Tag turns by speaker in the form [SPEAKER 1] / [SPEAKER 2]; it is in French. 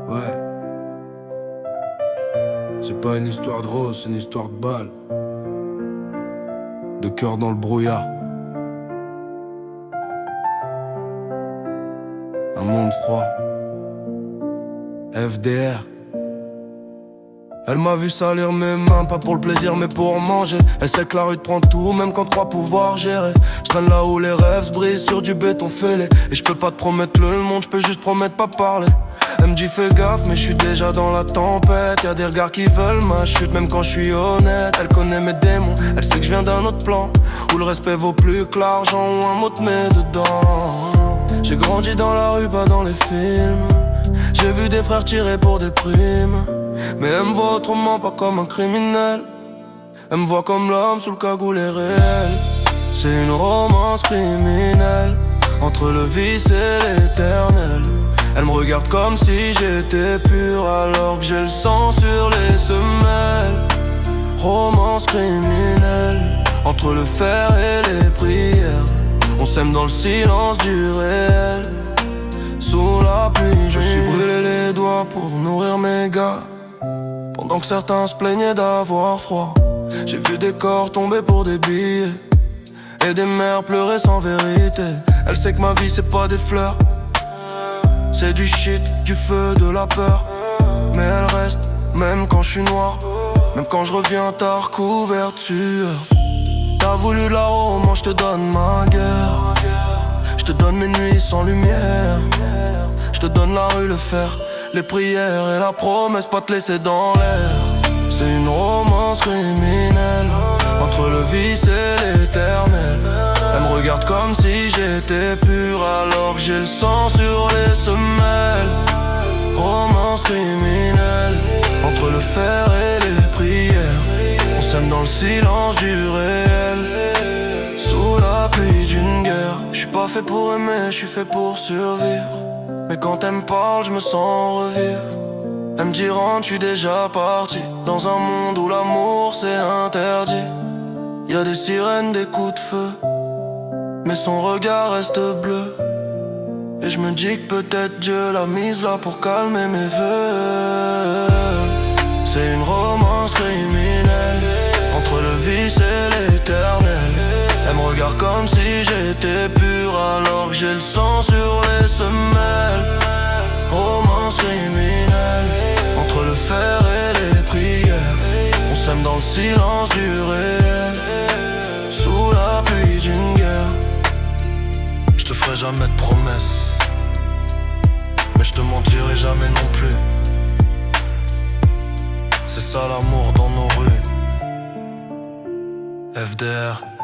[SPEAKER 1] Ouais. C'est pas une histoire de rose, c'est une histoire de balle. De cœur dans le brouillard. Un monde froid. FDR. Elle m'a vu salir mes mains, pas pour le plaisir mais pour manger. Elle sait que la rue te prend tout, même quand croit pouvoir gérer. Je traîne là où les rêves se brisent sur du béton fêlé. Et je peux pas te promettre le monde, je peux juste promettre pas parler. Elle me dit fais gaffe mais je suis déjà dans la tempête. Y'a des regards qui veulent ma chute même quand je suis honnête. Elle connaît mes démons, elle sait que je viens d'un autre plan, où le respect vaut plus que l'argent ou un mot te met dedans. J'ai grandi dans la rue, pas dans les films. J'ai vu des frères tirer pour des primes. Mais elle me voit autrement, pas comme un criminel. Elle me voit comme l'homme sous le cagoule réel. C'est une romance criminelle entre le vice et l'éternel. Elle me regarde comme si j'étais pur alors que j'ai le sang sur les semelles. Romance criminelle entre le fer et les prières. On s'aime dans le silence du réel. Sous la pluie, je suis brûlé les doigts pour nourrir mes gars, pendant que certains se plaignaient d'avoir froid. J'ai vu des corps tomber pour des billets et des mères pleurer sans vérité. Elle sait que ma vie c'est pas des fleurs, c'est du shit, du feu, de la peur. Mais elle reste, même quand je suis noir, même quand je reviens tard couverture. T'as voulu de la romance, je te donne ma guerre. Je te donne mes nuits sans lumière. Je te donne la rue, le fer, les prières et la promesse pas te laisser dans l'air. C'est une romance criminelle entre le vice et l'éternel. Elle me regarde comme si j'étais pur alors que j'ai le sang sur les semelles. Romance criminelle entre le fer et les prières. On s'aime dans le silence du réel. Sous la pluie d'une guerre. Je suis pas fait pour aimer, je suis fait pour survivre. Mais quand elle me parle, je me sens revivre. Elle me dit rentre, je suis déjà parti dans un monde où l'amour c'est interdit. Y'a des sirènes, des coups de feu, mais son regard reste bleu. Et je me dis que peut-être Dieu l'a mise là pour calmer mes vœux. C'est une romance criminelle entre le vice et l'éternel. Elle me regarde comme si j'étais pur alors que j'ai le sang sur les semelles. Romance criminelle entre le fer et les prières. On s'aime dans le silence du réel. Sous la pluie d'une guerre. Je te ferai jamais de promesses, mais je te mentirai jamais non plus. C'est ça l'amour dans nos rues. FDR.